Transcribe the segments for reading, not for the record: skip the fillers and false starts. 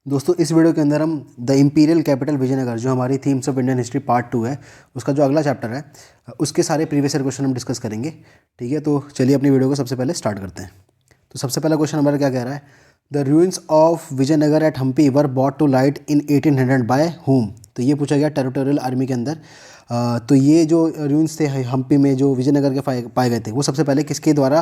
दोस्तों इस वीडियो के अंदर हम द इम्पीरियल कैपिटल विजयनगर जो हमारी themes of Indian history part 2 है, उसका जो अगला चैप्टर है उसके सारे प्रीवियस ईयर क्वेश्चन हम डिस्कस करेंगे। ठीक है, तो चलिए अपनी वीडियो को सबसे पहले स्टार्ट करते हैं। तो सबसे पहला क्वेश्चन हमारा क्या कह रहा है, the ruins of Vijayanagar at Hampi were brought to light in 1800 by whom. तो ये पूछा गया टेरिटोरियल आर्मी के अंदर। तो ये जो रूइंस थे हम्पी में जो विजयनगर के पाए गए थे वो सबसे पहले किसके द्वारा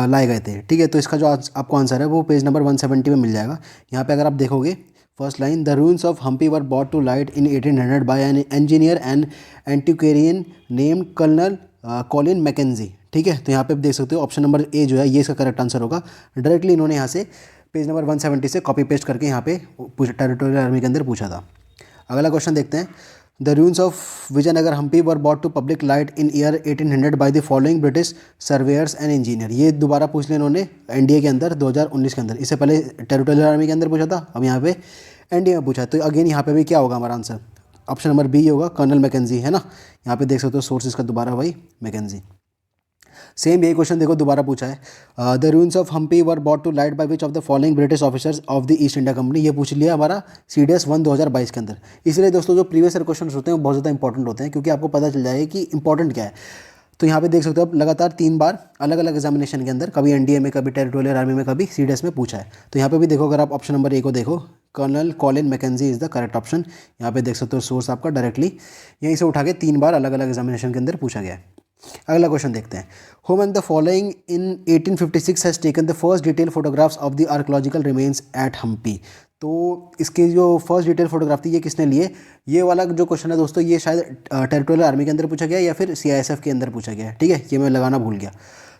लाए गए थे। ठीक है, तो इसका जो आपको आंसर है वो पेज नंबर 170 में मिल जाएगा। यहाँ पे अगर आप देखोगे first line, the ruins of Hampi were brought to light in 1800 by an engineer and antiquarian named colonel Colin Mackenzie. ठीक है, तो यहाँ पे आप देख सकते हो ऑप्शन नंबर ए जो है ये इसका करेक्ट आंसर होगा। डायरेक्टली इन्होंने यहाँ से पेज नंबर 170 से कॉपी पेस्ट करके यहाँ पे टेरिटोरियल आर्मी के अंदर पूछा था। अगला क्वेश्चन देखते हैं, the ruins of Vijayanagar Hampi were brought to public light in year 1800 by the following British surveyors and engineer. ये दोबारा पूछ लिया इन्होंने एनडीए के अंदर 2019 के अंदर। इससे पहले टेरिटोरियल आर्मी के अंदर पूछा था, अब यहाँ पे एनडीए में पूछा। तो अगेन यहाँ पे भी क्या होगा हमारा आंसर, ऑप्शन नंबर बी होगा, कर्नल मैकेंजी है ना। यहाँ पे देख सकते हो सोर्सेज का दोबारा वही मैकेंजी। सेम यही क्वेश्चन देखो दोबारा पूछा है, the ruins of Hampi were brought to light by which of the following British officers of the East India Company. ये पूछ लिया हमारा CDS 1 2022 के अंदर। इसलिए दोस्तों जो प्रीवियस ईयर क्वेश्चन होते हैं वो बहुत ज़्यादा इंपॉर्टेंट होते हैं, क्योंकि आपको पता चल जाएगा कि इंपॉर्टेंट क्या है। तो यहाँ पे देख सकते हो आप लगातार 3 बार अलग अलग एग्जामिनेशन के अंदर, कभी एनडीए में, कभी टेरिटोरियल आर्मी में, कभी CDS में पूछा है। तो यहाँ पे भी देखो, अगर आप ऑप्शन नंबर ए को देखो, Colonel Colin Mackenzie is the correct option. यहाँ पे देख सकते हो सोर्स आपका डायरेक्टली यहीं से उठा के 3 बार अलग अलग एग्जामिनेशन के अंदर पूछा गया है। अगला क्वेश्चन देखते हैं, who among the following in 1856 has taken the first detail photographs of the archaeological remains at Hampi. तो इसकी जो फर्स्ट डिटेल फोटोग्राफ थी ये किसने लिए। ये वाला जो क्वेश्चन है दोस्तों ये शायद टेरिटोरियल आर्मी के अंदर पूछा गया या फिर CISF के अंदर पूछा गया है। ठीक है, ये मैं लगाना भूल गया।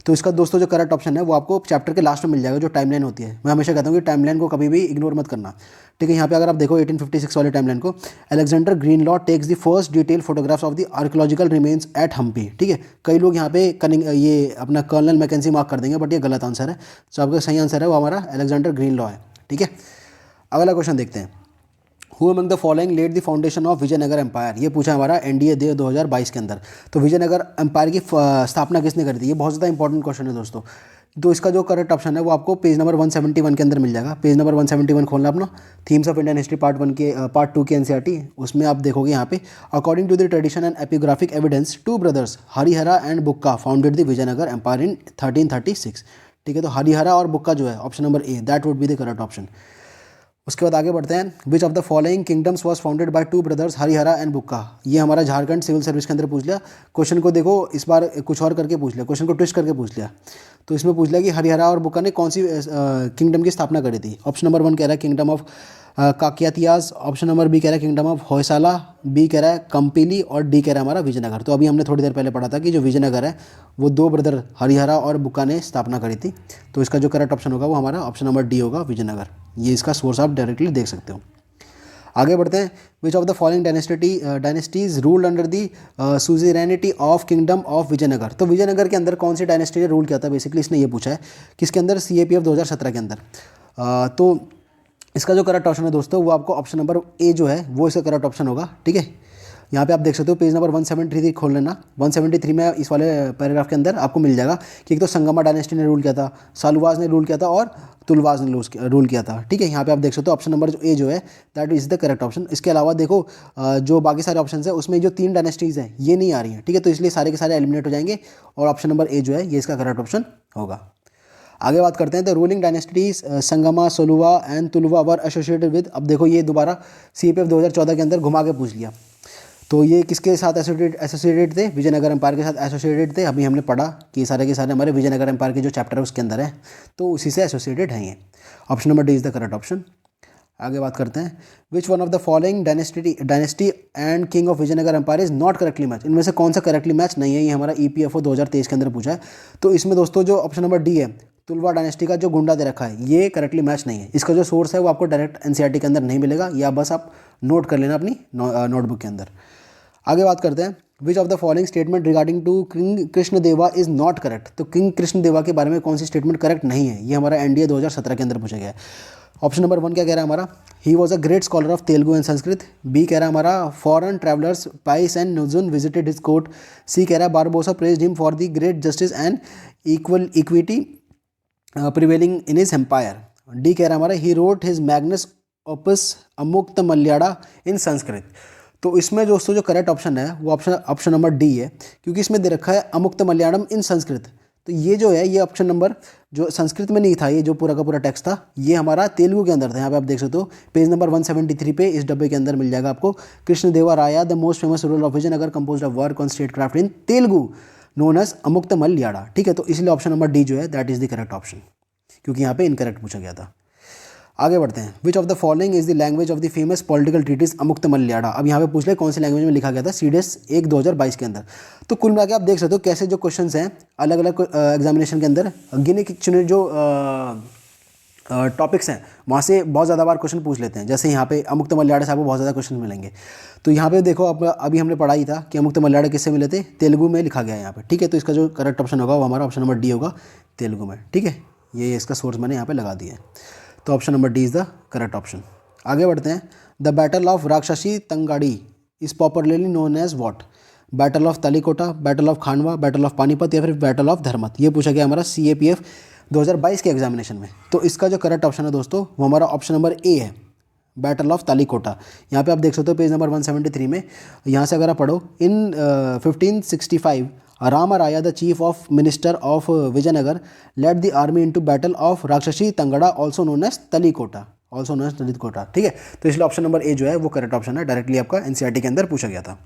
तो इसका दोस्तों जो करेक्ट ऑप्शन है वो आपको चैप्टर के लास्ट में मिल जाएगा, जो टाइमलाइन होती है। मैं हमेशा कहता हूँ कि टाइमलाइन को कभी भी इग्नोर मत करना। ठीक है, यहाँ पे अगर आप देखो 1856 वाले टाइमलाइन को, Alexander Greenlaw takes the first detail photographs of the archaeological remains at Hampi. ठीक है, कई लोग यहाँ पे ये अपना कर्नल मैकेंजी मार्क कर देंगे, बट ये गलत आंसर है। तो आपका सही आंसर है वो हमारा अलेक्जेंडर ग्रीनलॉ है। ठीक है, अगला क्वेश्चन देखते हैं, who among the following laid the foundation of Vijayanagar empire. ये पूछा हमारा एनडीए 2022 के अंदर। तो विजयनगर एम्पायर की स्थापना किसने करी थी, ये बहुत ज़्यादा इंपॉर्टेंट क्वेश्चन है दोस्तों। तो इसका जो करेक्ट ऑप्शन है वो आपको पेज नंबर 171 के अंदर मिल जाएगा। पेज नंबर 171 खोलना अपना, themes of Indian history part 2 की NCERT, उसमें आप देखोगे यहाँ पे, according to the tradition and epigraphic evidence 2 brothers Harihara and Bukka founded the Vijayanagar empire in 1336। ठीक है, तो हरिहरा और बुक्का जो है option number A, that would be the correct option. उसके बाद आगे बढ़ते हैं, which of the following kingdoms was founded by 2 brothers Harihara and बुक्का। ये हमारा झारखंड सिविल सर्विस के अंदर पूछ लिया। क्वेश्चन को देखो इस बार कुछ और करके पूछ लिया, क्वेश्चन को ट्विस्ट करके पूछ लिया। तो इसमें पूछ लिया कि हरिहरा और बुक्का ने कौन सी किंगडम की स्थापना करी थी। ऑप्शन नंबर 1 कह रहा है kingdom of Kakatiyas, option number B कह रहा है किंगडम ऑफ होयसाला, बी कह रहा है कंपीली, और डी कह रहा है हमारा विजयनगर। तो अभी हमने थोड़ी देर पहले पढ़ा था कि जो विजयनगर है वो 2 ब्रदर हरिहरा और बुक्का ने स्थापना करी थी। तो इसका जो करेक्ट ऑप्शन होगा वो हमारा ऑप्शन नंबर डी होगा, विजयनगर। ये इसका सोर्स आप डायरेक्टली देख सकते हो। आगे बढ़ते हैं, which of the following dynasties ruled under the suzerainty of kingdom of Vijayanagar. तो विजयनगर के अंदर कौन सी डायनेस्टी ने रूल किया था, बेसिकली इसने ये पूछा है। किसके अंदर, CAPF 2017 के अंदर। तो इसका जो करेक्ट ऑप्शन है दोस्तों वो आपको ऑप्शन नंबर ए जो है वो इसका करेक्ट ऑप्शन होगा। ठीक है, यहाँ पे आप देख सकते हो पेज नंबर 173 खोल लेना। 173 में इस वाले पैराग्राफ के अंदर आपको मिल जाएगा कि एक तो संगमा डायनेस्टी ने रूल किया था, सालुवाज ने रूल किया था और तुलवाज ने रूल किया था। ठीक है, यहाँ पे आप देख सकते हो ऑप्शन नंबर ए जो है that is the correct option. इसके अलावा देखो जो बाकी सारे ऑप्शन है उसमें जो 3 डायनेस्टीज़ हैं ये नहीं आ रही हैं। ठीक है, तो इसलिए सारे के सारे एलिमिनेट हो जाएंगे और ऑप्शन नंबर ए जो है ये इसका करेक्ट ऑप्शन होगा। आगे बात करते हैं, the ruling dynasties Sangama, Saluva and Tuluva were associated with. अब देखो ये दोबारा CAPF 2014 के अंदर घुमा के पूछ लिया। तो ये किसके साथ एसोसिएटेड थे, विजयनगर एम्पायर के साथ एसोसिएटेड थे। अभी हमने पढ़ा कि सारे के सारे हमारे विजयनगर एम्पायर के जो चैप्टर है उसके अंदर है, तो उसी से एसोसिएटेड हैं ये। Option number D is the correct option. आगे बात करते हैं, which one of the following dynasty and king of Vijayanagar empire is not correctly match. इनमें से कौन सा करेक्टली मैच नहीं है, ये हमारा EPFO 2023 के अंदर पूछा है। तो इसमें दोस्तों जो ऑप्शन नंबर डी है, तुलवा डायनेस्टी का जो गुंडा दे रखा है, ये करेक्टली मैच नहीं है। इसका जो सोर्स है वो आपको डायरेक्ट NCERT के अंदर नहीं मिलेगा, या बस आप नोट कर लेना अपनी नोटबुक के अंदर। आगे बात करते हैं, which of the following statement regarding to king Krishnadeva is not correct. तो किंग कृष्णदेवा के बारे में कौन सी स्टेटमेंट करेक्ट नहीं है, ये हमारा NDA 2017 के अंदर पूछा गया है। ऑप्शन नंबर 1 क्या कह रहा है हमारा, he was a great scholar of Telugu and Sanskrit. B कह रहा है हमारा foreign travellers Paes and Nuniz visited his court. C कह रहा है Barbosa praised him for the great justice and equity prevailing in his empire. D कह रहा है हमारा he wrote his magnus opus Amuktamalyada in Sanskrit. तो इसमें दोस्तों जो करेक्ट ऑप्शन है वो ऑप्शन नंबर डी है, क्योंकि इसमें दे रखा है अमुक्त मलयालम इन संस्कृत। तो ये जो है ये ऑप्शन नंबर जो संस्कृत में नहीं था, ये जो पूरा का पूरा टेक्स्ट था ये हमारा तेलुगु के अंदर था। यहाँ पे आप देख सकते हो पेज नंबर 173 पे इस डब्बे के अंदर मिल जाएगा आपको। Krishna Deva Raya the most famous ruler of Vijayanagar composed of work on statecraft in Telugu known as Amuktamalyada. ठीक है, तो इसलिए ऑप्शन नंबर डी जो है that is the correct option, क्योंकि यहाँ पे इनकरेक्ट पूछा गया था। आगे बढ़ते हैं। Which of the following is the language of the famous political treatise Amuktamalyada. अब यहाँ पे पूछ ले कौन सी लैंग्वेज में लिखा गया था CDS 1 2022 के अंदर। तो कुल मिला के आप देख सकते हो कैसे जो क्वेश्चंस हैं अलग अलग एग्जामिनेशन के अंदर गिने चुने जो टॉपिक्स हैं वहाँ से बहुत ज़्यादा बार क्वेश्चन पूछ लेते हैं। जैसे यहाँ पे अमुक्त मलयाड़ा से आपको बहुत ज़्यादा क्वेश्चन मिलेंगे। तो यहाँ पे देखो अभी हमने पढ़ा ही था कि अमुक्त मलयाड़ा किससे मिले थे, तेलुगु में लिखा गया है यहाँ पे। ठीक है, तो इसका जो करेक्ट ऑप्शन होगा वो हमारा ऑप्शन नंबर डी होगा, तेलुगु में। ठीक है, ये इसका सोर्स मैंने यहाँ पे लगा दिया है, तो option number D is the correct option. आगे बढ़ते हैं। The battle of Rakshasi Tangadi is popularly known as what. Battle of Talikota, battle of Khanwa, battle of Panipat या फिर बैटल ऑफ धर्मत। ये पूछा गया हमारा CAPF 2022 के एग्जामिनेशन में। तो इसका जो करेक्ट ऑप्शन है दोस्तों वो हमारा ऑप्शन नंबर ए है, बैटल ऑफ तालीकोटा। यहाँ पे आप देख सकते हो पेज नंबर 173 में, यहाँ से अगर आप पढ़ो इन 1565 Rama Raya the chief of minister of Vijayanagar let the army into battle of Rakshasi Tangadi also known as Talikota, also known as Talikota. ठीक है, तो इसलिए ऑप्शन नंबर ए जो है वो करेक्ट ऑप्शन है, डायरेक्टली आपका NCERT के अंदर पूछा गया था।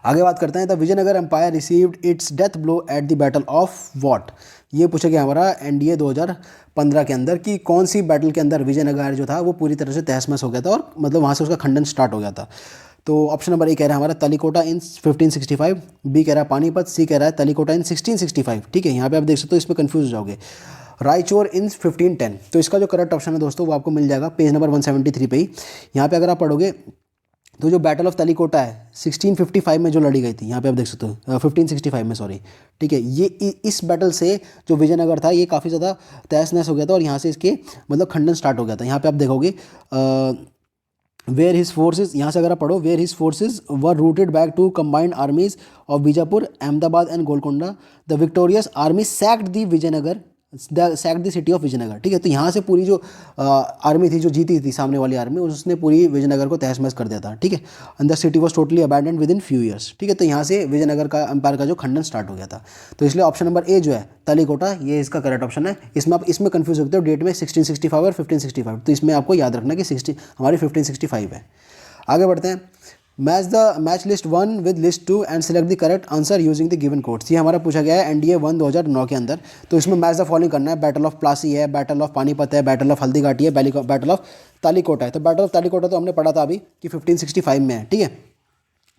आगे बात करते हैं। The Vijayanagar empire received its death blow at the battle of what. ये पूछा गया हमारा NDA 2015 के अंदर कि कौन सी बैटल के अंदर विजयनगर जो था वो पूरी तरह से तहस महस हो गया था और मतलब वहाँ से उसका खंडन स्टार्ट हो गया था। तो ऑप्शन नंबर ए कह रहा है हमारा तलीकोटा इन 1565, बी कह रहा है पानीपत, सी कह रहा है तलीकोटा इन 1665। ठीक है, यहाँ पे आप देख सकते हो इसमें कंफ्यूज हो जाओगे। रायचौर इन 1510। तो इसका जो करेक्ट ऑप्शन है दोस्तों वो आपको मिल जाएगा पेज नंबर 173 पे ही। यहाँ पे अगर आप पढ़ोगे तो जो बैटल ऑफ तलीकोटा है 1655 में जो लड़ी गई थी, यहाँ पे आप देख सकते हो 1565 में सॉरी। ठीक है, ये इस बैटल से जो विजयनगर था ये काफ़ी ज़्यादा तहस नहस हो गया था और यहाँ से इसके मतलब खंडन स्टार्ट हो गया था। यहाँ पे आप देखोगे वेयर हिज फोर्सेज, यहाँ से अगर आप पढ़ो where his forces were routed back to combined armies of Bijapur, Ahmedabad and Golconda, the victorious army sacked the Vijayanagar, sacked the city of Vijayanagar. ठीक है, तो यहाँ से पूरी जो आर्मी थी जो जीती थी सामने वाली आर्मी, उसने पूरी विजयनगर को तहस महस कर दिया था। ठीक है, and the city was totally abandoned with in few years. ठीक है, तो यहाँ से विजयनगर का एम्पायर का जो खंडन स्टार्ट हो गया था। तो इसलिए ऑप्शन नंबर ए जो है तलीकोटा ये इसका करेक्ट ऑप्शन है। इसमें आप इसमें कन्फ्यूज होते हो डेट में 1665 और 1565, तो इसमें आपको याद रखना कि 1565 है। आगे बढ़ते हैं। Match list 1 with list 2 and select the correct answer using the given codes. ये हमारा पूछा गया है NDA 1 2009 के अंदर। तो इसमें मैच द फॉलोइंग करना है। बैटल ऑफ प्लासी है, बैटल ऑफ पानीपत है, बैटल ऑफ हल्दीघाटी है, बैटल ऑफ तालीकोटा है। तो बैटल ऑफ तालीकोटा तो हमने पढ़ा था अभी कि 1565 में है। ठीक है,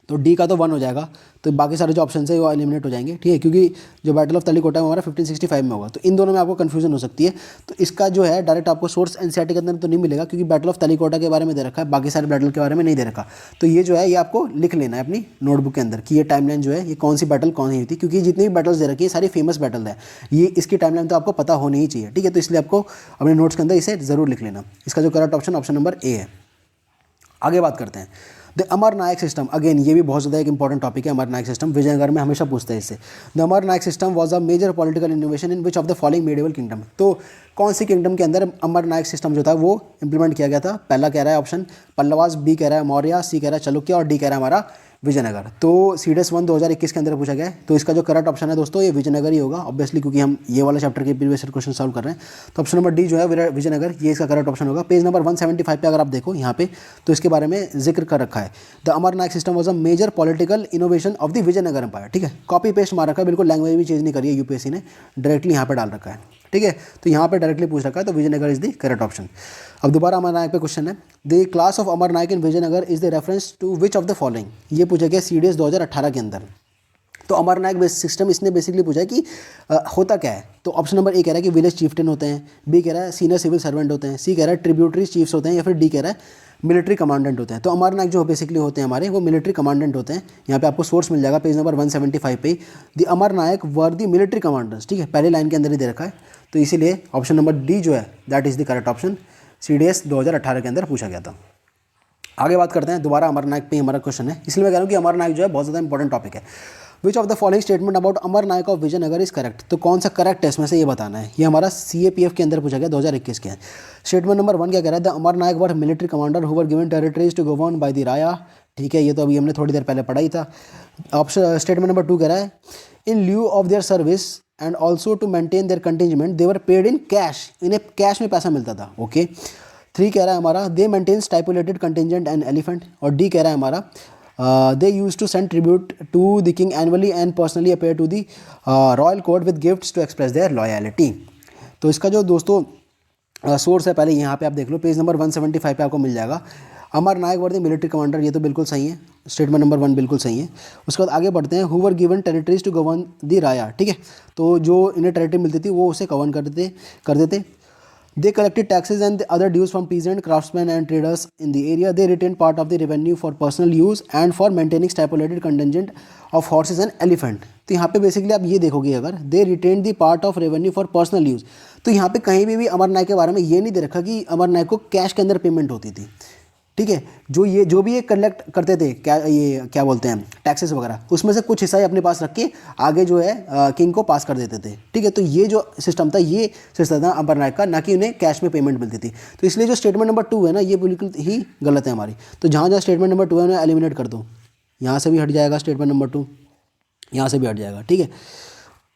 तो डी का तो 1 हो जाएगा, तो बाकी सारे जो ऑप्शन है वो एलिमिनेट हो जाएंगे। ठीक है, क्योंकि जो बैटल ऑफ तलीकोटा है हमारा 1565 में होगा। तो इन दोनों में आपको कन्फ्यूजन हो सकती है। तो इसका जो है डायरेक्ट आपको सोर्स NCERT के अंदर तो नहीं मिलेगा, क्योंकि बैटल ऑफ तलीकोटा के बारे में दे रखा है, बाकी सारे बैटल के बारे में नहीं दे रखा। तो ये जो है ये आपको लिख लेना है अपनी नोटबुक के अंदर कि ये टाइमलाइन जो है ये कौन सी बैटल कौन सी हुई थी, क्योंकि जितनी भी बैटल्स दे रखी है सारी फेमस बैटल है। ये इसकी टाइमलाइन तो आपको पता होनी ही चाहिए। ठीक है, तो इसलिए आपको अपने नोट्स के अंदर इसे ज़रूर लिख लेना। इसका जो correct option option number A है। आगे बात करते हैं। The Amar Nayak system, again ये भी बहुत ज़्यादा एक इंपॉर्टेंट टॉपिक है। अमर नायक सिस्टम विजयनगर में हमेशा पूछते हैं इससे। The Amar Nayak system was a major political innovation in which of the following medieval kingdom. तो कौन सी किंगडम के अंदर अमर नायक सिस्टम जो था वो इंप्लीमेंट किया गया था। पहला कह रहा है ऑप्शन पल्लवास, बी कह रहा है मौर्य, सी कह रहा है चालुक्य और डी कह रहा है हमारा विजयनगर। तो CDS 1 2021 के अंदर पूछा गया है। तो इसका जो करेक्ट ऑप्शन है दोस्तों ये विजयनगर ही होगा ऑब्वियसली, क्योंकि हम ये वाला चैप्टर के प्रीवियस क्वेश्चन सॉल्व कर रहे हैं। तो ऑप्शन नंबर डी जो है विजयनगर ये इसका करेक्ट ऑप्शन होगा। पेज नंबर 175 पे अगर आप देखो यहाँ पे तो इसके बारे में जिक्र कर रखा है। The Amar Nayak system was a major political innovation of the Vijayanagar empire. ठीक है, कॉपी पेस्ट मार रखा है, बिल्कुल लैंग्वेज भी चेंज नहीं करी है UPSC ने, डायरेक्टली यहाँ पर डाल रखा है। ठीक है, तो यहाँ पे डायरेक्टली पूछ रखा है, तो Vijayanagar is the correct option. अब दोबारा अमर नायक पे क्वेश्चन है। The class of Amar Nayak in Vijayanagar is the reference to which of the following. ये पूछा गया CDS 2018 के अंदर। तो अमर नायक सिस्टम इसने बेसिकली पूछा है कि होता क्या है। तो ऑप्शन नंबर ए कह रहा है कि विलेज चीफ्टन होते हैं, बी कह रहा है सीनियर सिविल सर्वेंट होते हैं, सी कह रहा है ट्रिब्यूटरी चीफ्स होते हैं, या फिर डी कह रहा है मिलिट्री कमांडेंट होते हैं। तो अमर नायक जो बेसिकली होते हैं हमारे वो मिलिट्री कमांडेंट होते हैं। यहाँ पे आपको सोर्स मिल जाएगा पेज नंबर 175 पे। The Amar Nayak were the military commanders. ठीक है, पहले लाइन के अंदर ही दे रखा है। तो इसीलिए ऑप्शन नंबर डी जो है that is the correct option, CDS 2018 के अंदर पूछा गया था। आगे बात करते हैं। दोबारा अमर नायक पे हमारा क्वेश्चन है, इसलिए मैं कह रहा हूँ कि अमर नायक जो है बहुत ज़्यादा इंपॉर्टेंट टॉपिक है। Which of the following statement about Amar Nayak of Vijayanagar is correct. तो कौन सा करेक्ट है इसमें से ये बताना है। ये हमारा CAPF के अंदर पूछा गया 2021 के। स्टेटमेंट नंबर 1 क्या कह रहा है, the Amar Nayak were military commander who were given territories to govern by the Raya. ठीक है, ये तो अभी हमने थोड़ी देर पहले पढ़ा ही था। ऑप्शन स्टेटमेंट नंबर 2 कह रहा है, in lieu of their service and also to maintain their contingent they were paid in cash, इन्हें कैश में पैसा मिलता था। ओके 3 कह रहा है हमारा, they maintain stipulated contingent and elephant. और डी कह रहा है हमारा, they used to send tribute to the king annually and personally appear to the royal court with gifts to express their loyalty। तो इसका जो दोस्तों सोर्स है, पहले यहाँ पे आप देख लो, पेज नंबर 175 पे आपको मिल जाएगा। अमर नायक वर द मिलिट्री कमांडर, ये तो बिल्कुल सही है, स्टेटमेंट नंबर 1 बिल्कुल सही है। उसके बाद आगे बढ़ते हैं, who were given territories to govern the Raya. ठीक है, तो जो इन्हें टेरिटरी मिलती थी वो उसे गवर्न कर देते। They collected taxes and the other dues from peasant, craftsmen and traders in the area. They retained part of the revenue for personal use and for maintaining stipulated contingent of horses and elephant। तो यहाँ पे basically आप ये देखोगे, अगर they retained the part of revenue for personal use, तो यहाँ पे कहीं भी अमर नायक के बारे में ये नहीं दे रखा कि अमर नायक को कैश के अंदर पेमेंट होती थी। ठीक है, जो भी ये कलेक्ट करते थे, क्या बोलते हैं, टैक्सेस वगैरह, उसमें से कुछ हिस्सा ही अपने पास रख के आगे जो है किंग को पास कर देते थे। ठीक है, तो ये जो सिस्टम था, ये सिस्टम था अमर नायक का, ना कि उन्हें कैश में पेमेंट मिलती थी। तो इसलिए जो स्टेटमेंट नंबर 2 है ना, ये बिल्कुल ही गलत है हमारी। तो जहाँ जहाँ स्टेटमेंट नंबर 2 है उन्हें एलिमिनेट कर दो। यहाँ से भी हट जाएगा स्टेटमेंट नंबर 2, यहाँ से भी हट जाएगा। ठीक है,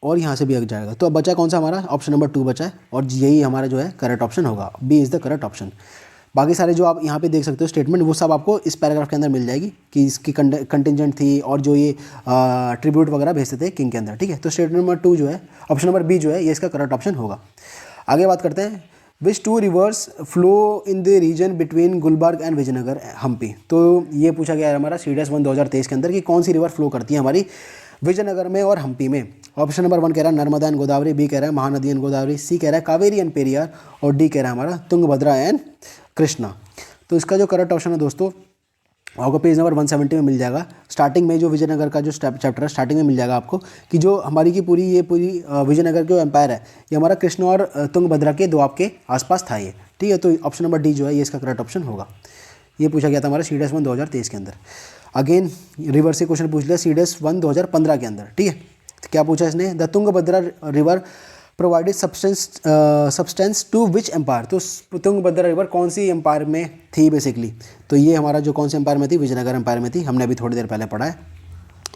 और यहाँ से भी हट जाएगा। तो अब बचा कौन सा हमारा, ऑप्शन नंबर 2 बचा है, और यही हमारा जो है करेक्ट ऑप्शन होगा। B is the correct option. बाकी सारे जो आप यहाँ पे देख सकते हो स्टेटमेंट, वो सब आपको इस पैराग्राफ के अंदर मिल जाएगी कि इसकी कंटिजेंट थी और जो ये ट्रिब्यूट वगैरह भेजते थे किंग के अंदर। ठीक है, तो स्टेटमेंट नंबर 2 जो है, ऑप्शन नंबर बी जो है, ये इसका करेक्ट ऑप्शन होगा। आगे बात करते हैं, which 2 rivers flow in the region between Gulbarga and Vijayanagar Hampi. तो ये पूछा गया है हमारा CDS 1 2023 के अंदर कि कौन सी रिवर फ्लो करती है हमारी विजयनगर में और हम्पी में। ऑप्शन नंबर 1 कह रहा है नर्मदा एंड गोदावरी, बी कह रहा है महानदी एंड गोदावरी, सी कह रहा है कावेरी एंड पेरियार, और डी कह रहा है हमारा तुंगभद्रा एंड कृष्णा। तो इसका जो करेक्ट ऑप्शन है दोस्तों, आपको पेज नंबर 170 में मिल जाएगा। स्टार्टिंग में जो विजयनगर का जो चैप्टर है, स्टार्टिंग में मिल जाएगा आपको कि जो हमारी की पूरी विजयनगर जो एम्पायर है, ये हमारा कृष्ण और तुंगभद्रा के दोआब के आसपास था ये। ठीक है, तो ऑप्शन नंबर डी जो है, ये इसका करेक्ट ऑप्शन होगा। ये पूछा गया था हमारा CDS 1 2023 के अंदर। अगेन रिवर से क्वेश्चन पूछ लिया CDS 1 2015 के अंदर। ठीक है, तो क्या पूछा इसने, the Tungabhadra river provided substance to which empire. तो तुंगभद्रा रिवर कौन सी एम्पायर में थी बेसिकली, तो ये हमारा जो कौन सी एम्पायर में थी, विजयनगर एम्पायर में थी। हमने अभी थोड़ी देर पहले पढ़ा है।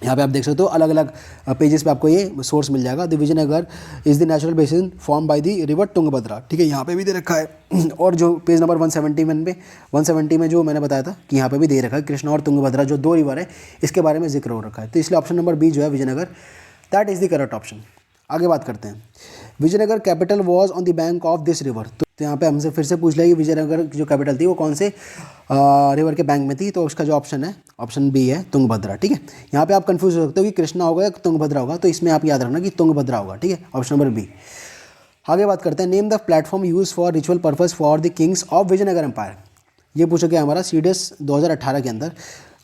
यहाँ पे आप देख सकते हो अलग अलग पेजेस पे आपको ये सोर्स मिल जाएगा। The Vijayanagar is the natural basin form by the river Tungabhadra. ठीक है, यहाँ पे भी दे रखा है। और जो पेज नंबर 170 में जो मैंने बताया था कि यहाँ पे भी दे रखा है, कृष्णा और तुंगभद्रा जो 2 रिवर है, इसके बारे में जिक्र हो रखा है। तो इसलिए ऑप्शन नंबर बी जो है Vijayanagar, that is the correct option. आगे बात करते हैं, Vijayanagar capital was on the bank of this river. तो यहाँ पे हमसे फिर से पूछ लिया कि विजयनगर की जो कैपिटल थी वो कौन से रिवर के बैंक में थी। तो उसका जो ऑप्शन है, ऑप्शन बी है तुंगभद्रा। ठीक है, यहाँ पे आप कंफ्यूज हो सकते हो कि कृष्णा होगा या तुंगभद्रा होगा, तो इसमें आप याद रखना कि तुंगभद्रा होगा। ठीक है, ऑप्शन नंबर बी। आगे बात करते हैं, name the platform use for ritual purpose for the kings of Vijayanagar empire. ये पूछा गया हमारा CDS 2018 के अंदर।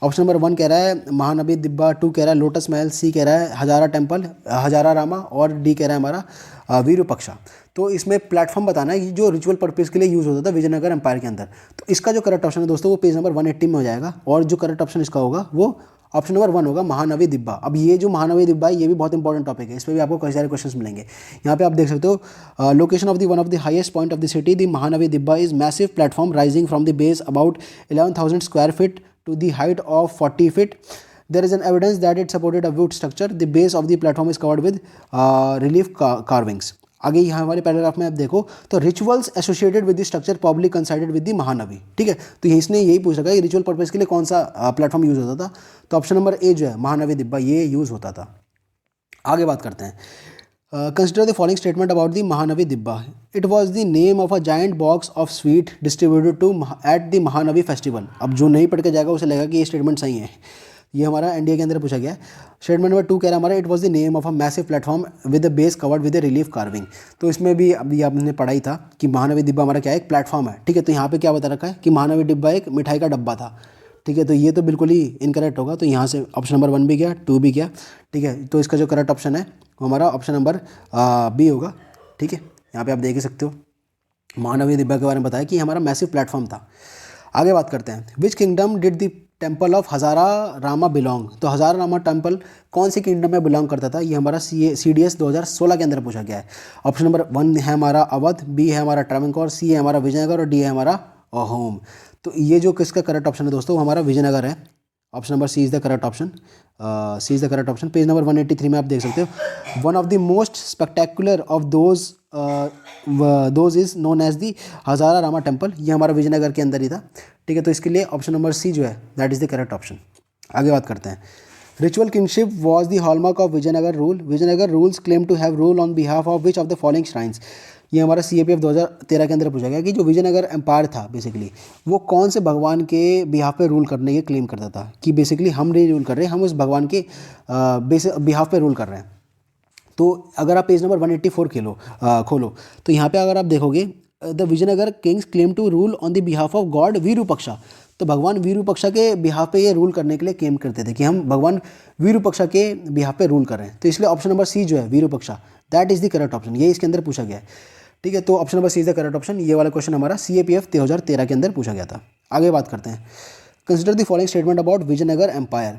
ऑप्शन नंबर 1 कह रहा है महानदी दिब्बा, 2 कह रहा है लोटस महल, सी कह रहा है हजारा टेम्पल, हजारा रामा, और डी कह रहा है हमारा विरूपक्षा। तो इसमें प्लेटफॉर्म बताना है कि जो रिचुअल पर्पज़ के लिए यूज़ होता था विजयनगर एम्पायर के अंदर। तो इसका जो करेक्ट ऑप्शन है दोस्तों, वो पेज नंबर 180 में हो जाएगा, और जो करेक्ट ऑप्शन इसका होगा वो ऑप्शन नंबर 1 होगा, महानदी दिब्बा। अब ये जो महानदी दिब्बा है, ये भी बहुत इंपॉर्टेंट टॉपिक है, इस पर भी आपको कई सारे क्वेश्चंस मिलेंगे। यहाँ पे आप देख सकते हो, location of the one of the highest point of the city, the Mahanadi Dibba is massive platform rising from the base about 11,000 square feet to the height of 40 feet. There is an evidence that it supported a wood structure. The base of the platform is covered with relief carvings. आगे यहाँ हमारे paragraph में आप देखो तो rituals associated with the structure probably considered with the Mahanadi. ठीक है, तो इसने यही पूछ रखा है कि रिचुअल पर्पज़ के लिए कौन सा प्लेटफॉर्म यूज़ होता था। तो ऑप्शन नंबर ए जो है महानदी दिब्बा, ये यूज़ होता था। आगे बात करते हैं, consider the following statement about the Mahanavi Dibba. It was the name of a giant box of sweet distributed to at the Mahanavi festival. अब जो नहीं पढ़ के जाएगा उसे लगेगा कि ये स्टेटमेंट सही है। ये हमारा NDA के अंदर पूछा गया है। स्टेटमेंट नंबर 2 कह रहा है हमारा, it was the name of a massive platform with the base covered with the relief carving. तो इसमें भी अभी आपने पढ़ा ही था कि महानवी डिब्बा हमारा क्या है, एक प्लेटफॉर्म है। ठीक है, तो यहाँ पे क्या बता रखा है कि महानवी डिब्बा एक मिठाई का डब्बा था। ठीक है, तो ये तो बिल्कुल ही इनकरेक्ट होगा। तो यहाँ से ऑप्शन नंबर 1 भी गया, 2 भी गया। ठीक है, तो इसका जो करेक्ट ऑप्शन है वो हमारा ऑप्शन नंबर बी होगा। ठीक है, यहाँ पे आप देख ही सकते हो, महानवी डिब्बा के बारे में बताया कि हमारा मैसिव प्लेटफॉर्म था। आगे बात करते हैं, which kingdom did the temple of Hazara Rama belong. तो हज़ारा रामा टेम्पल कौन सी किंगडम में बिलोंग करता था, ये हमारा CDS 2016 के अंदर पूछा गया है। ऑप्शन नंबर 1 है हमारा अवध, बी है हमारा ट्रावणकोर, सी है हमारा विजयनगर और डी है हमारा अहोम। तो ये जो किसका करेक्ट ऑप्शन है दोस्तों, वो हमारा विजयनगर है। Option number C is the correct option. C is the correct option. Page number 183 में आप देख सकते हो, one of the most spectacular of those is known as the Hazara Rama temple. ये हमारा विजयनगर के अंदर ही था, ठीक है। तो इसके लिए ऑप्शन नंबर सी जो है that is the correct option. आगे बात करते हैं। Ritual kingship was the hallmark of Vijayanagar rule. Vijayanagar rules claim to have rule on behalf of which of the following shrines. ये हमारा CAPF 2013 के अंदर पूछा गया कि जो विजयनगर एम्पायर था बेसिकली, वो कौन से भगवान के बिहाफ पे रूल करने के क्लेम करता था, कि बेसिकली हम नहीं रूल कर रहे, हम उस भगवान के बिहाफ पे रूल कर रहे हैं। तो अगर आप पेज नंबर 184 खोलो तो यहाँ पे अगर आप देखोगे, the Vijayanagar kings claim to rule on the behalf of god Virupaksha. तो भगवान विरूपक्षा के बिहाफ पे ये रूल करने के लिए क्लेम करते थे कि हम भगवान विरूपक्षा के बिहाफ पे रूल कर रहे हैं। तो इसलिए ऑप्शन नंबर सी जो है Virupaksha, that is the correct option. ये इसके अंदर पूछा गया है, ठीक है। तो option number C is the correct option. ये वाला क्वेश्चन हमारा CAPF 2013 के अंदर पूछा गया था। आगे बात करते हैं। Consider the following statement about Vijayanagar empire.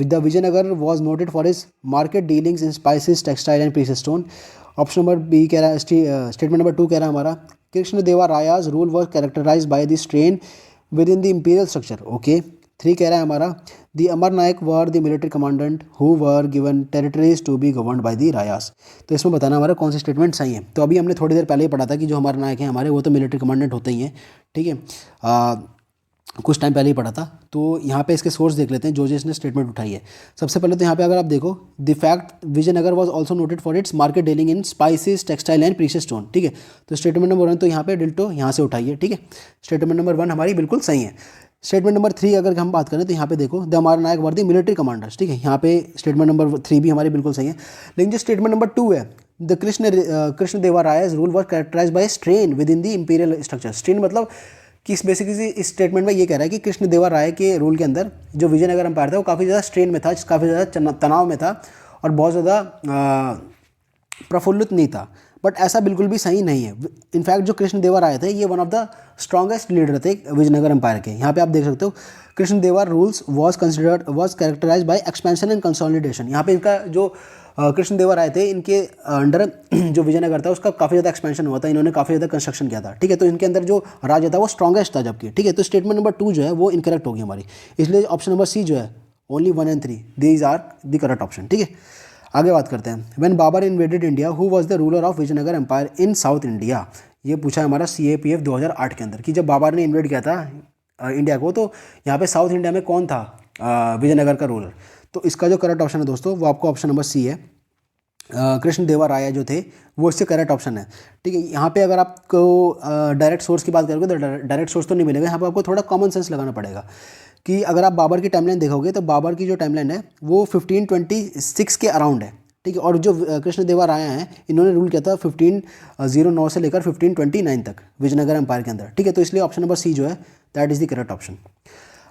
The Vijayanagar was noted for his market dealings in spices, textile and precious stone. Option number B कह रहा है, स्टेटमेंट नंबर 2 कह रहा है हमारा, Krishnadevaraya's rule was characterize by the strain within the imperial structure. Okay. 3 कह रहा है हमारा, the Amar Nayak were the military commandant who were given territories to be governed by the Rayas. तो इसमें बताना हमारा कौन सी स्टेटमेंट सही है। तो अभी हमने थोड़ी देर पहले ही पढ़ा था कि जो हमारे नायक हैं हमारे, वो तो मिलिट्री कमांडेंट होते ही हैं, ठीक है। कुछ टाइम पहले ही पढ़ा था। तो यहाँ पे इसके सोर्स देख लेते हैं जो इसने स्टेटमेंट उठाई है। सबसे पहले तो यहाँ पे अगर आप देखो, the fact Vijayanagar was also noted for its market dealing in spices, textile and precious stone, ठीक है। तो स्टेटमेंट नंबर 1 तो यहाँ पे डिल्टो यहाँ से उठाई है, ठीक है। स्टेटमेंट नंबर 1 हमारी बिल्कुल सही है। स्टेटमेंट नंबर 3 अगर हम बात करें तो यहाँ पे देखो, the Amar Nayak were the military commanders, ठीक है। यहाँ पे स्टेटमेंट नंबर 3 भी हमारी बिल्कुल सही है। लेकिन जो स्टेटमेंट नंबर 2 है, the Krishnadevaraya's rule was characterize by strain within the imperial structure. Strain मतलब कि इस बेसिकली इस स्टेटमेंट में ये कह रहा है कि कृष्णदेवराय के रूल के अंदर जो विजयनगर एम्पायर था वो काफ़ी ज़्यादा स्ट्रेन में था, काफ़ी ज़्यादा तनाव में था और बहुत ज़्यादा प्रफुल्लित नहीं था। बट ऐसा बिल्कुल भी सही नहीं है। इनफैक्ट जो कृष्णदेवराय थे ये one of the strongest leader थे विजयनगर एम्पायर के। यहाँ पे आप देख सकते हो, Krishnadevaraya rules was characterize by expansion and consolidation. यहाँ पे इनका जो कृष्णदेवराय थे, इनके अंडर जो विजयनगर था उसका काफ़ी ज़्यादा एक्सपेंशन हुआ था, इन्होंने काफ़ी ज़्यादा कंस्ट्रक्शन किया था, ठीक है। तो इनके अंदर जो राज्य था वो स्ट्रॉन्गेस्ट था जबकि, ठीक है। तो स्टेटमेंट नंबर 2 जो है वो इनकरेक्ट होगी हमारी, इसलिए ऑप्शन नंबर सी जो है only 1 and 3 these are the correct option, ठीक है। आगे बात करते हैं। When Babur invaded India who was the ruler of Vijayanagar empire in south India. ये पूछा है हमारा CAPF 2008 के अंदर कि जब बाबर ने इन्वेड किया था इंडिया को, तो यहाँ पे साउथ इंडिया में कौन था विजयनगर का रूलर। तो इसका जो करेक्ट ऑप्शन है दोस्तों वो आपको ऑप्शन नंबर सी है, कृष्णदेवराय जो थे वो इससे करेक्ट ऑप्शन है, ठीक है। यहाँ पे अगर आपको डायरेक्ट सोर्स की बात करोगे तो डायरेक्ट सोर्स तो नहीं मिलेगा, यहाँ पे आपको थोड़ा कॉमन सेंस लगाना पड़ेगा कि अगर आप बाबर की टाइमलाइन देखोगे तो बाबर की जो टाइमलाइन है वो 1526 के अराउंड है, ठीक है। और जो कृष्णदेवराय हैं इन्होंने रूल किया था 1509 से लेकर 1529 तक विजयनगर एम्पायर के अंदर, ठीक है। तो इसलिए ऑप्शन नंबर सी जो है that is the correct option.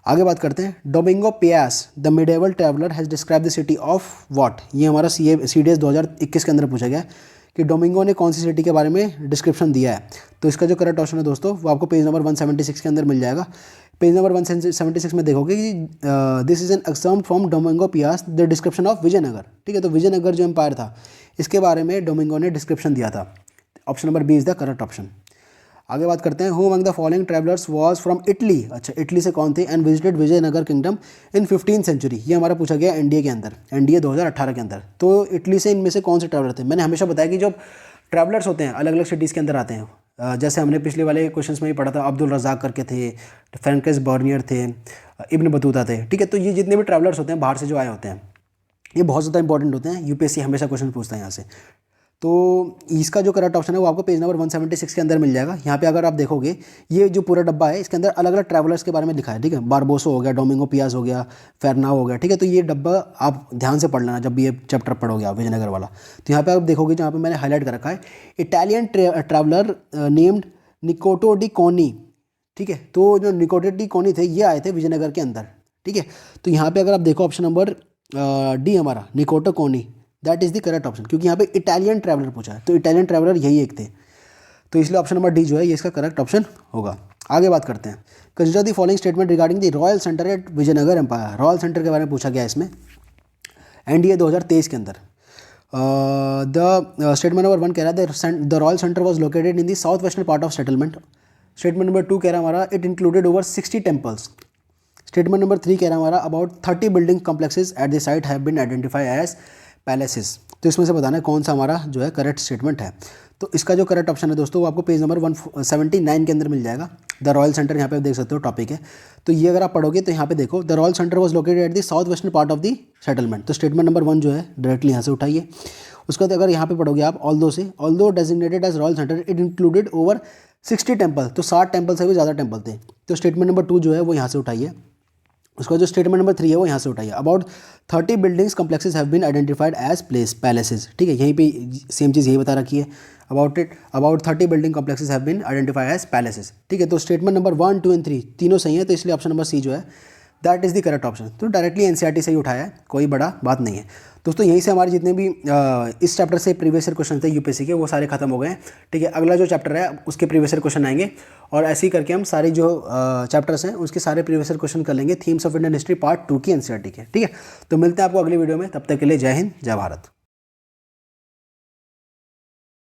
आगे बात करते हैं। Domingo Paes the medieval traveller has describe the city of what. ये हमारा CDS 2021 के अंदर पूछा गया कि डोमिंगो ने कौन सी सिटी के बारे में डिस्क्रिप्शन दिया है। तो इसका जो करेक्ट ऑप्शन है दोस्तों वो आपको पेज नंबर 176 के अंदर मिल जाएगा। पेज नंबर 176 में देखोगे कि दिस इज एन एक्सम from Domingo Paes the description of Vijayanagar, ठीक है। तो विजयनगर जो एम्पायर था इसके बारे में डोमिंगो ने डिस्क्रिप्शन दिया था। Option number B is the correct option. आगे बात करते हैं। Who among the following travellers was from Italy. अच्छा, इटली से कौन थे and visited Vijayanagar kingdom in 15th century. ये हमारा पूछा गया NDA के अंदर, NDA 2018 के अंदर। तो इटली से इनमें से कौन से ट्रैवलर थे। मैंने हमेशा बताया कि जब ट्रैवलर्स होते हैं अलग अलग सिटीज़ के अंदर आते हैं, जैसे हमने पिछले वाले क्वेश्चंस में ही पढ़ा था, अब्दुल रज़ाक करके थे, फ्रैंकिस बर्नियर थे, इब्न बतूता थे, ठीक है। तो ये जितने भी ट्रैवलर्स होते हैं बाहर से जो आए होते हैं ये बहुत ज़्यादा इंपॉर्टेंट होते हैं, UPSC हमेशा क्वेश्चन पूछता है यहाँ से। तो इसका जो करेक्ट ऑप्शन है वो आपको पेज नंबर 176 के अंदर मिल जाएगा। यहाँ पे अगर आप देखोगे ये जो पूरा डब्बा है इसके अंदर अलग अलग ट्रैवलर्स के बारे में लिखा है, ठीक है। बारबोसो हो गया, डोमिंगो पियास हो गया, फेरनाओ हो गया, ठीक है। तो ये डब्बा आप ध्यान से पढ़ लेना जब भी ये चैप्टर पढ़ोगे आप विजयनगर वाला। तो यहाँ पे आप देखोगे जहाँ पे मैंने हाईलाइट कर रखा है इटालियन ट्रैवलर नेम्ड निकोटो डी कोनी, ठीक है। तो जो निकोटो डी कोनी थे ये आए थे विजयनगर के अंदर, ठीक है। तो यहाँ पे अगर आप देखो ऑप्शन नंबर डी हमारा निकोटो कोनी that is the correct option, क्योंकि यहाँ पे इटालियन ट्रैवलर पूछा है तो इटालियन ट्रैवलर यही एक थे। तो इसलिए ऑप्शन नंबर डी जो है ये इसका करेक्ट ऑप्शन होगा। आगे बात करते हैं। Consider the following statement regarding the royal centre at Vijayanagar empire. Royal centre के बारे में पूछा गया इसमें एनडीए 2023 के अंदर। द स्टेटमेंट नंबर 1 कह रहा है the royal centre was located in the south western part of settlement. Statement number 2 कह रहा है हमारा it included over 60 temples. Statement number 3 कह रहा है हमारा about 30 building complexes at the site have been identify as palaces. तो इसमें से बताना है कौन सा हमारा जो है करेक्ट स्टेटमेंट है। तो इसका जो करेक्ट ऑप्शन है दोस्तों वो आपको पेज नंबर 179 के अंदर मिल जाएगा। द रॉयल सेंटर यहाँ पे आप देख सकते हो टॉपिक है। तो ये अगर आप पढ़ोगे तो यहाँ पे देखो the royal centre was located at the south western part of the settlement. तो स्टेटमेंट नंबर 1 जो है डायरेक्टली यहाँ से उठाइए। उसके बाद अगर यहाँ पे पढ़ोगे आप although designated as royal centre it included over 60 temple. तो 60 टेम्पल से भी ज़्यादा टेम्पल थे। तो स्टेटमेंट नंबर 2 जो है वो यहाँ से उठाइए। उसका जो स्टेटमेंट नंबर 3 है वो यहाँ से उठाइए। About 30 buildings complexes have been identified as palaces. ठीक है, यहीं पे सेम चीज़ यही बता रखी है। About 30 building complexes have been identified as palaces. ठीक है, तो स्टेटमेंट नंबर 1, 2 एंड 3 तीनों सही है। तो इसलिए ऑप्शन नंबर सी जो है that is the correct option. तो डायरेक्टली एनसीईआरटी से ही उठाया है, कोई बड़ा बात नहीं है दोस्तों। यहीं से हमारे जितने भी इस चैप्टर से प्रीवियस ईयर क्वेश्चन थे यूपीएससी के वो सारे खत्म हो गए हैं। ठीक है, अगला जो चैप्टर है उसके प्रीवियस ईयर क्वेश्चन आएंगे और ऐसे ही करके हम सारे जो चैप्टर्स हैं उसके सारे प्रीवियस ईयर क्वेश्चन कर लेंगे themes of Indian history part 2 की एनसीईआरटी के। ठीक है, तो मिलते हैं आपको अगली वीडियो में, तब तक के लिए जय हिंद, जय भारत।